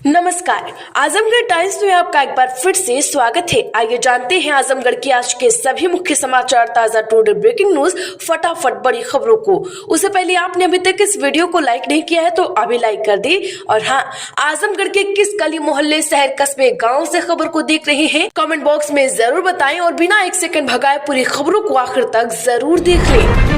नमस्कार, आजमगढ़ टाइम्स में आपका एक बार फिर से स्वागत है। आइए जानते हैं आजमगढ़ के आज के सभी मुख्य समाचार, ताजा टुडे ब्रेकिंग न्यूज, फटाफट बड़ी खबरों को। उससे पहले आपने अभी तक इस वीडियो को लाइक नहीं किया है तो अभी लाइक कर दे। और हाँ, आजमगढ़ के किस गली मोहल्ले, शहर, कस्बे, गाँव से खबर को देख रहे हैं, कमेंट बॉक्स में जरूर बताएं और बिना एक सेकंड भगाए पूरी खबरों को आखिर तक जरूर देख लें।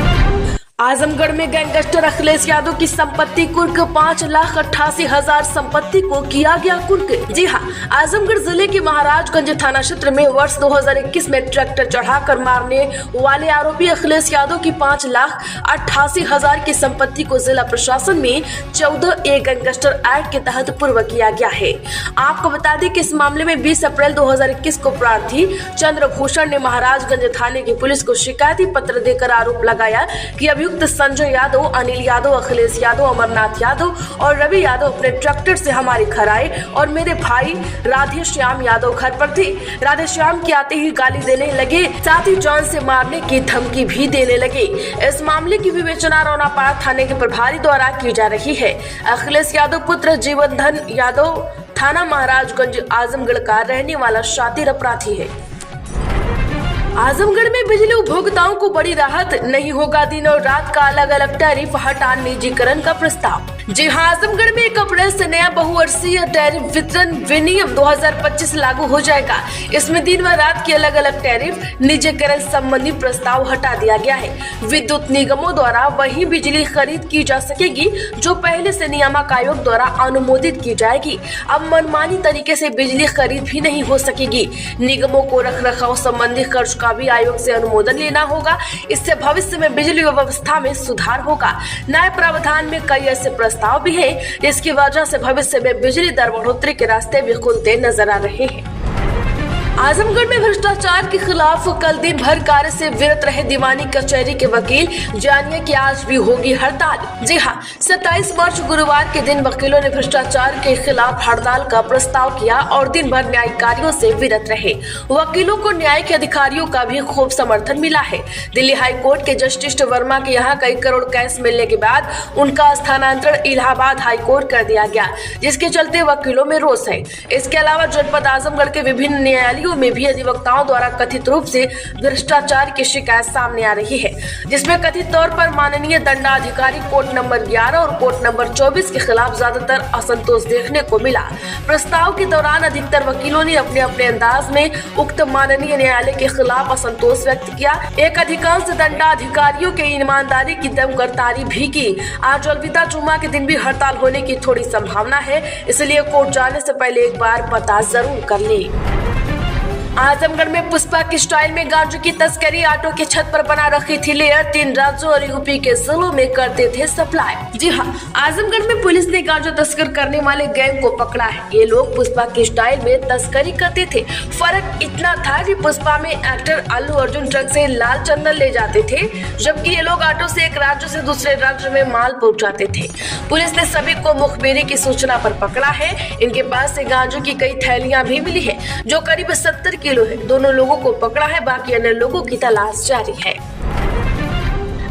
आजमगढ़ में गैंगस्टर अखिलेश यादव की संपत्ति कुर्क, 5,88,000 संपत्ति को किया गया कुर्क। जी हाँ, आजमगढ़ जिले के महाराजगंज थाना क्षेत्र में वर्ष 2021 में ट्रैक्टर चढ़ाकर मारने वाले आरोपी अखिलेश यादव की 5,88,000 की संपत्ति को जिला प्रशासन में 14A गैंगस्टर एक्ट के तहत पूर्व किया गया है। आपको बता दें कि इस मामले में 20 अप्रैल 2021 को प्रार्थी चंद्रभूषण ने महाराजगंज थाने की पुलिस को शिकायती पत्र देकर आरोप लगाया कि अभियुक्त संजय यादव, अनिल यादव, अखिलेश यादव, अमरनाथ यादव और रवि यादव अपने ट्रैक्टर से हमारे घर आए और मेरे भाई राधेश्याम यादव घर पर थे। राधेश्याम के आते ही गाली देने लगे, साथ ही जान से मारने की धमकी भी देने लगे। इस मामले की विवेचना रौनापाड़ा थाने के प्रभारी द्वारा की जा रही है। अखिलेश यादव पुत्र जीवनधन यादव थाना महाराजगंज आजमगढ़ का रहने वाला शातिर अपराधी है। आजमगढ़ में बिजली उपभोक्ताओं को बड़ी राहत, नहीं होगा दिन और रात का अलग अलग टैरिफ, हटा निजीकरण का प्रस्ताव। जी हाँ, आजमगढ़ में 1 अप्रैल से नया बहुवर्षीय टैरिफ वितरण विनियम 2025 लागू हो जाएगा। इसमें दिन व रात के अलग अलग टैरिफ निजीकरण संबंधी प्रस्ताव हटा दिया गया है। विद्युत निगमों द्वारा वही बिजली खरीद की जा सकेगी जो पहले से नियामक आयोग द्वारा अनुमोदित की जाएगी। अब मनमानी तरीके से बिजली खरीद भी नहीं हो सकेगी। निगमों को रख रखाव संबंधी खर्च का भी आयोग से अनुमोदन लेना होगा। इससे भविष्य में बिजली व्यवस्था में सुधार होगा। नए प्रावधान में कई ऐसे प्रस्ताव भी है जिसकी वजह से भविष्य में बिजली दर बढ़ोतरी के रास्ते भी खुलते नजर आ रहे हैं। आजमगढ़ में भ्रष्टाचार के खिलाफ कल दिन भर कार्य से विरत रहे दीवानी कचहरी के वकील। जानिए कि आज भी होगी हड़ताल। जी हाँ, 27 मार्च गुरुवार के दिन वकीलों ने भ्रष्टाचार के खिलाफ हड़ताल का प्रस्ताव किया और दिन भर न्यायिक कार्यों से विरत रहे। वकीलों को न्याय के अधिकारियों का भी खूब समर्थन मिला है। दिल्ली हाई कोर्ट के जस्टिस वर्मा के यहाँ कई करोड़ कैश मिलने के बाद उनका स्थानांतरण इलाहाबाद हाई कोर्ट कर दिया गया, जिसके चलते वकीलों में रोष है। इसके अलावा जनपद आजमगढ़ के विभिन्न न्यायालयों में भी अधिवक्ताओं द्वारा कथित रूप से भ्रष्टाचार की शिकायत सामने आ रही है, जिसमें कथित तौर पर माननीय दंडाधिकारी कोर्ट नंबर 11 और कोर्ट नंबर 24 के खिलाफ ज्यादातर असंतोष देखने को मिला। प्रस्ताव के दौरान अधिकतर वकीलों ने अपने अपने अंदाज में उक्त माननीय न्यायालय के खिलाफ असंतोष व्यक्त किया। एक अधिकांश दंडाधिकारियों के ईमानदारी की दमकर तारीफ भी की। आज अलविदा जुम्मा के दिन भी हड़ताल होने की थोड़ी संभावना है, इसलिए कोर्ट जाने से पहले एक बार पता जरूर कर ले। आजमगढ़ में पुष्पा की स्टाइल में गांजे की तस्करी, ऑटो की छत पर बना रखी थी लेयर, 3 राज्यों और यूपी के जिलों में करते थे सप्लाई। जी हाँ, आजमगढ़ में पुलिस ने गांजा तस्कर करने वाले गैंग को पकड़ा है। ये लोग पुष्पा की स्टाइल में तस्करी करते थे। फर्क इतना था कि पुष्पा में एक्टर अल्लू अर्जुन ट्रक से लाल चंदन ले जाते थे, जबकि ये लोग ऑटो से एक राज्य से दूसरे राज्य में माल पहुँचाते थे। पुलिस ने सभी को मुखबिरी की सूचना पर पकड़ा है। इनके पास से गांजे की कई थैलियां भी मिली है जो करीब 70 किलो है। दोनों लोगों को पकड़ा है, बाकी अन्य लोगों की तलाश जारी है।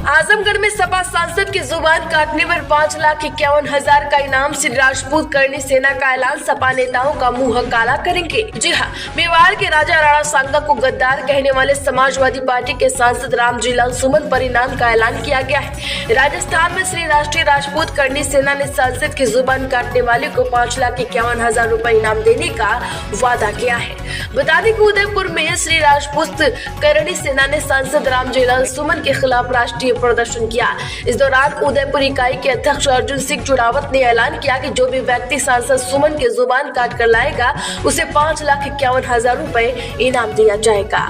आजमगढ़ में सपा सांसद की जुबान काटने पर 5,51,000 का इनाम, श्री राजपूत करनी सेना का ऐलान, सपा नेताओं का मुंह काला करेंगे। जी हाँ, बिहार के राजा राणा सांगा को गद्दार कहने वाले समाजवादी पार्टी के सांसद रामजी लाल सुमन पर इनाम का ऐलान किया गया है। राजस्थान में श्री राष्ट्रीय राजपूत करनी सेना ने सांसद की जुबान काटने वाले को 5,51,000 रुपए इनाम देने का वादा किया है। बता दें कि उदयपुर में श्री राजपूत करनी सेना ने सांसद रामजी लाल सुमन के खिलाफ राष्ट्रीय प्रदर्शन किया। इस दौरान उदयपुर इकाई के अध्यक्ष अर्जुन सिंह जुड़ावत ने ऐलान किया कि जो भी व्यक्ति सांसद सुमन की जुबान काट कर लाएगा उसे 5,51,000 रुपए इनाम दिया जाएगा।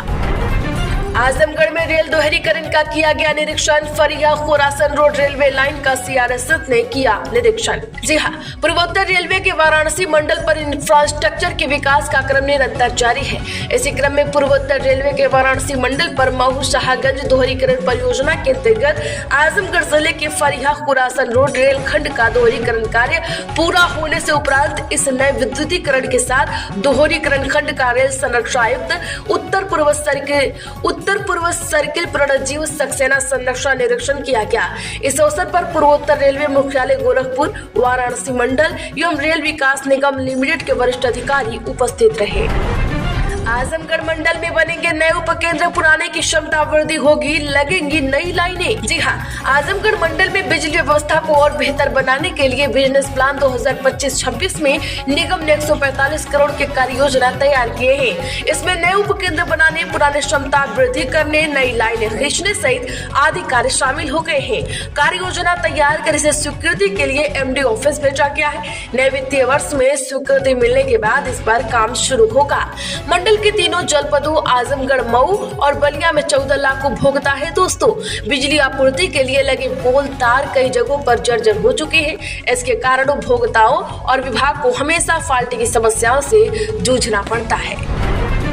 आजमगढ़ में रेल दोहरीकरण का किया गया निरीक्षण, फरिया खोरासन रोड रेलवे लाइन का सीआरएसएस ने किया निरीक्षण। जी हाँ, पूर्वोत्तर रेलवे के वाराणसी मंडल पर इंफ्रास्ट्रक्चर के विकास का क्रम निरंतर जारी है। इसी क्रम में पूर्वोत्तर रेलवे के वाराणसी मंडल पर महू शाहगंज दोहरीकरण परियोजना के अंतर्गत आजमगढ़ जिले के फरिया खोरासन रोड रेल खंड का दोहरीकरण कार्य पूरा होने से उपरांत इस नए विद्युतीकरण के साथ दोहरीकरण खंड का रेल संरक्षण आयुक्त उत्तर उत्तर पूर्व सर्किल प्रणजीव सक्सेना संरक्षण निरीक्षण किया गया। इस अवसर पर पूर्वोत्तर रेलवे मुख्यालय गोरखपुर, वाराणसी मंडल एवं रेल विकास निगम लिमिटेड के वरिष्ठ अधिकारी उपस्थित रहे। आजमगढ़ मंडल में बनेंगे नए उपकेंद्र, पुराने की क्षमता वृद्धि होगी, लगेंगी नई लाइनें। जी हां, आजमगढ़ मंडल में बिजली व्यवस्था को और बेहतर बनाने के लिए बिजनेस प्लान 2025-26 में निगम ने 145 करोड़ के कार्य योजना तैयार किए हैं। इसमें नए उपकेंद्र बनाने, पुराने क्षमता वृद्धि करने, नई लाइनें खींचने सहित आदि कार्य शामिल हो गए हैं। कार्य योजना तैयार कर इसे स्वीकृति के लिए MD ऑफिस भेजा गया है। नए वित्तीय वर्ष में स्वीकृति मिलने के बाद इस पर काम शुरू होगा। मंडल के तीनों जनपदों आजमगढ़, मऊ और बलिया में 14 लाख उपभोक्ता है। दोस्तों, बिजली आपूर्ति के लिए लगे पोल तार कई जगहों पर जर्जर हो चुके हैं। इसके कारण उपभोक्ताओं और विभाग को हमेशा फाल्ट की समस्याओं से जूझना पड़ता है।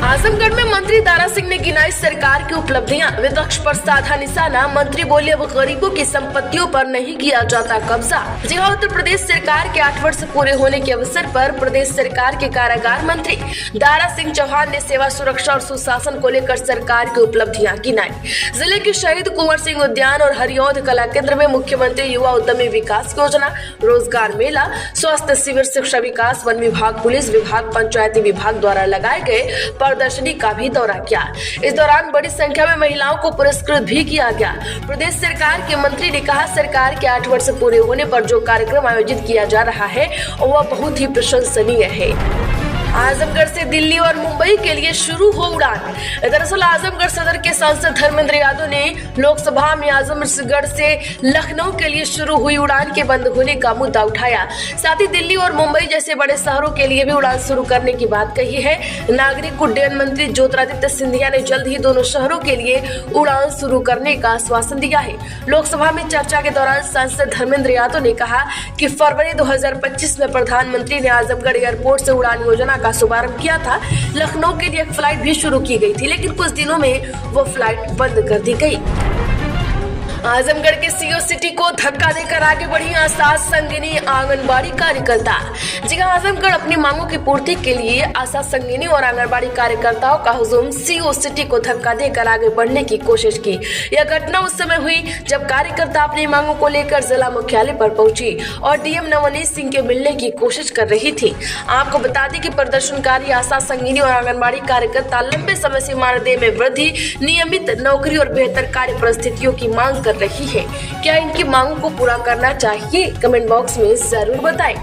आजमगढ़ में मंत्री दारा सिंह ने गिनाई सरकार की उपलब्धियां, विपक्ष पर साधा निशाना। मंत्री बोले, अब गरीबों की संपत्तियों पर नहीं किया जाता कब्जा। जी हां, उत्तर प्रदेश सरकार के 8 वर्ष पूरे होने के अवसर पर प्रदेश सरकार के कारागार मंत्री दारा सिंह चौहान ने सेवा, सुरक्षा और सुशासन को लेकर सरकार की उपलब्धियां गिनाई। जिले के शहीद कुंवर सिंह उद्यान और हरिऔध कला केंद्र में मुख्यमंत्री युवा उद्यमी विकास योजना, रोजगार मेला, स्वास्थ्य शिविर, शिक्षा विकास, वन विभाग, पुलिस विभाग, पंचायती विभाग द्वारा लगाए गए प्रदर्शनी का भी दौरा किया। इस दौरान बड़ी संख्या में महिलाओं को पुरस्कृत भी किया गया। प्रदेश सरकार के मंत्री ने कहा, सरकार के 8 वर्ष पूरे होने पर जो कार्यक्रम आयोजित किया जा रहा है वह बहुत ही प्रशंसनीय है। आजमगढ़ से दिल्ली और मुंबई के लिए शुरू हो उड़ान। दरअसल आजमगढ़ सदर के सांसद धर्मेंद्र यादव ने लोकसभा में आजमगढ़ से लखनऊ के लिए शुरू हुई उड़ान के बंद होने का मुद्दा उठाया। साथ ही दिल्ली और मुंबई जैसे बड़े शहरों के लिए भी उड़ान शुरू करने की बात कही है। नागरिक उड्डयन मंत्री ज्योतिरादित्य सिंधिया ने जल्द ही दोनों शहरों के लिए उड़ान शुरू करने का आश्वासन दिया है। लोकसभा में चर्चा के दौरान सांसद धर्मेंद्र यादव ने कहा कि फरवरी 2025 में प्रधानमंत्री ने आजमगढ़ एयरपोर्ट से उड़ान योजना का शुभारंभ किया था। लखनऊ के लिए एक फ्लाइट भी शुरू की गई थी, लेकिन कुछ दिनों में वो फ्लाइट बंद कर दी गई। आजमगढ़ के सीओ सिटी को धक्का देकर आगे बढ़ी आशा संगिनी आंगनबाड़ी कार्यकर्ता। जी हां, आजमगढ़ अपनी मांगों की पूर्ति के लिए आशा संगिनी और आंगनबाड़ी कार्यकर्ताओं का हुजूम सीओ सिटी को धक्का देकर आगे बढ़ने की कोशिश की। यह घटना उस समय हुई जब कार्यकर्ता अपनी मांगों को लेकर जिला मुख्यालय पर पहुंची और डीएम नवनीत सिंह के मिलने की कोशिश कर रही थी। आपको बता दें कि प्रदर्शनकारी आशा संगिनी और आंगनबाड़ी कार्यकर्ता लंबे समय से मानदेय में वृद्धि, नियमित नौकरी और बेहतर कार्य परिस्थितियों की मांग कर रही है। क्या इनकी मांगों को पूरा करना चाहिए? कमेंट बॉक्स में जरूर बताएं।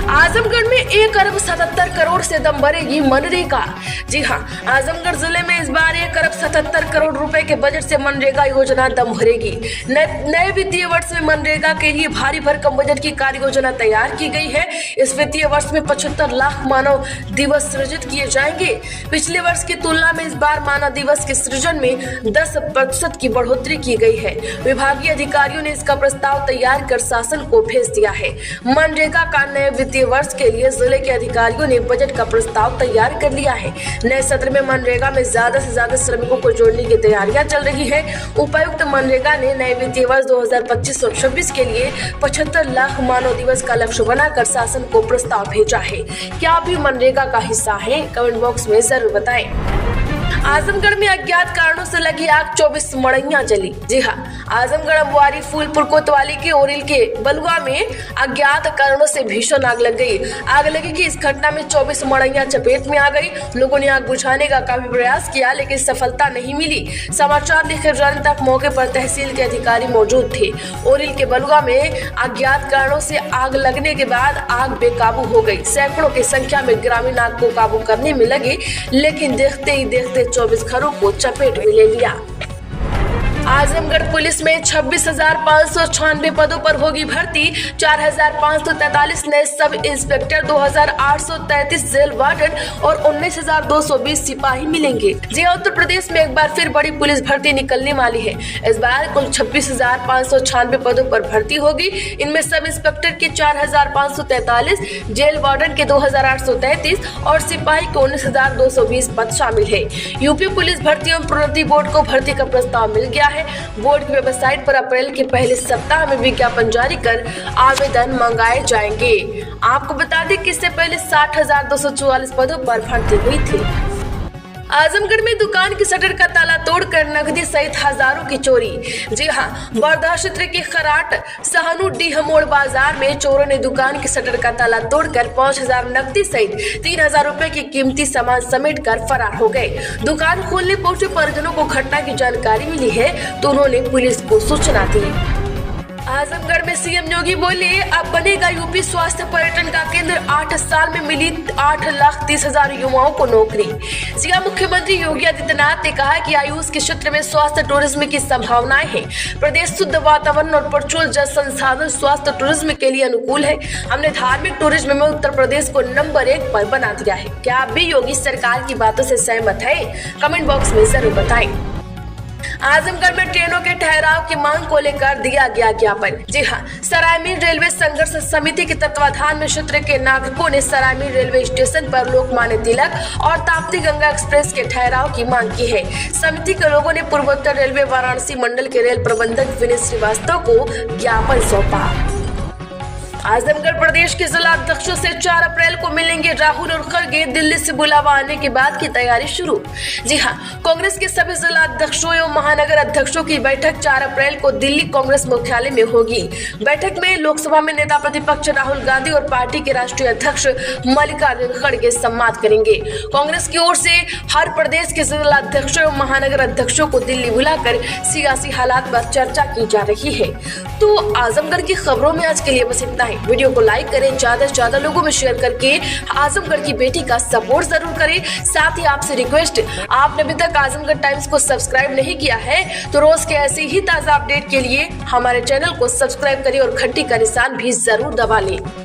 आजमगढ़ में 1 अरब 77 करोड़ से दम भरेगी मनरेगा। जी हां, आजमगढ़ जिले में इस बार 1 अरब 77 करोड़ रुपए के बजट से मनरेगा योजना दम भरेगी। नए वित्तीय वर्ष में मनरेगा के लिए भारी भरकम बजट की कार्य योजना तैयार की गई है। इस वित्तीय वर्ष में 75 लाख मानव दिवस सृजित किए जाएंगे। पिछले वर्ष की तुलना में इस बार मानव दिवस के सृजन में 10% की बढ़ोतरी की गई है। विभागीय अधिकारियों ने इसका प्रस्ताव तैयार कर शासन को भेज दिया है। मनरेगा का नए वित्तीय वर्ष के लिए जिले के अधिकारियों ने बजट का प्रस्ताव तैयार कर लिया है। नए सत्र में मनरेगा में ज्यादा से ज्यादा श्रमिकों को जोड़ने की तैयारियां चल रही है। उपायुक्त मनरेगा ने नए वित्तीय वर्ष 2025 और 26 के लिए 75 लाख मानव दिवस का लक्ष्य बनाकर शासन को प्रस्ताव भेजा है। क्या आप भी मनरेगा का हिस्सा है? कमेंट बॉक्स में जरूर बताएं। आजमगढ़ में अज्ञात कारणों से लगी आग, 24 मड़ैयां जली। जी हां, आजमगढ़ अमवारी फूलपुर कोतवाली के ओरिल के बलुआ में अज्ञात कारणों से भीषण आग लग गई। आग लगी कि इस घटना में 24 मड़ैयां चपेट में आ गई। लोगों ने आग बुझाने का काफी प्रयास किया, लेकिन सफलता नहीं मिली। समाचार लिखे जाने तक मौके पर तहसील के अधिकारी मौजूद थे। ओरिल के बलुआ में अज्ञात कारणों से आग लगने के बाद आग बेकाबू हो गई। सैकड़ों की संख्या में ग्रामीण आग को काबू करने में लगे, लेकिन देखते ही देखते 24 घरों को चपेट में ले लिया। आजमगढ़ पुलिस में 26,596 पदों पर होगी भर्ती। 4,543 नए सब इंस्पेक्टर, 2,833 जेल वार्डन और 19,220 सिपाही मिलेंगे। जी उत्तर प्रदेश में एक बार फिर बड़ी पुलिस भर्ती निकलने वाली है। इस बार कुल 26,596 पदों पर भर्ती होगी। इनमें सब इंस्पेक्टर के 4,543, जेल वार्डन के 2,833 और सिपाही के 19,220 पद शामिल है। यूपी पुलिस भर्ती एवं प्रोन्नति बोर्ड को भर्ती का प्रस्ताव मिल गया है। बोर्ड की वेबसाइट पर अप्रैल के पहले सप्ताह में विज्ञापन जारी कर आवेदन मंगाए जाएंगे। आपको बता दें कि इससे पहले 60,244 पदों पर भर्ती हुई थी। आजमगढ़ में दुकान की शटर का ताला तोड़कर नकदी सहित हजारों की चोरी। जी हां, बर्दाश्त क्षेत्र के खराट सहनुडीह मोड़ बाजार में चोरों ने दुकान की शटर का ताला तोड़कर 5000 नकदी सहित 3000 रुपए की कीमती सामान समेटकर फरार हो गए। दुकान खोलने पहुंचे परिजनों को घटना की जानकारी मिली है तो उन्होंने पुलिस को सूचना दी। आजमगढ़ में सीएम योगी बोले, अब बनेगा यूपी स्वास्थ्य पर्यटन का केंद्र। 8 साल में मिली 8,30,000 युवाओं को नौकरी। सीएम मुख्यमंत्री योगी आदित्यनाथ ने कहा कि आयुष के क्षेत्र में स्वास्थ्य टूरिज्म की संभावनाएं हैं। प्रदेश शुद्ध वातावरण और प्रचुर जल संसाधन स्वास्थ्य टूरिज्म के लिए अनुकूल है। हमने धार्मिक टूरिज्म में उत्तर प्रदेश को नंबर 1 पर बना दिया है। क्या आप भी योगी सरकार की बातों से सहमत हैं? कमेंट बॉक्स में जरूर बताएं। आजमगढ़ में ट्रेनों के ठहराव की मांग को लेकर दिया गया ज्ञापन। जी हां, सरायमीन रेलवे संघर्ष समिति के तत्वाधान में क्षेत्र के नागरिकों ने सरायमीन रेलवे स्टेशन पर लोकमान्य तिलक और ताप्ती गंगा एक्सप्रेस के ठहराव की मांग की है। समिति के लोगों ने पूर्वोत्तर रेलवे वाराणसी मंडल के रेल प्रबंधक विनीत श्रीवास्तव को ज्ञापन सौंपा। आजमगढ़ प्रदेश के जिला अध्यक्षों से 4 अप्रैल को मिलेंगे राहुल और खड़गे। दिल्ली से बुलावा आने के बाद की तैयारी शुरू। जी हां, कांग्रेस के सभी जिला अध्यक्षों एवं महानगर अध्यक्षों की बैठक 4 अप्रैल को दिल्ली कांग्रेस मुख्यालय में होगी। बैठक में लोकसभा में नेता प्रतिपक्ष राहुल गांधी और पार्टी के राष्ट्रीय अध्यक्ष मल्लिकार्जुन खड़गे संवाद करेंगे। कांग्रेस की ओर से हर प्रदेश के जिला अध्यक्षों एवं महानगर अध्यक्षों को दिल्ली बुलाकर सियासी हालात पर चर्चा की जा रही है। तो आजमगढ़ की खबरों में आज के लिए बस इतना। वीडियो को लाइक करें, ज्यादा से ज्यादा लोगों में शेयर करके आजमगढ़ की बेटी का सपोर्ट जरूर करें। साथ ही आपसे रिक्वेस्ट, आपने अभी तक आजमगढ़ टाइम्स को सब्सक्राइब नहीं किया है तो रोज के ऐसे ही ताजा अपडेट के लिए हमारे चैनल को सब्सक्राइब करें और घंटी का निशान भी जरूर दबा लें।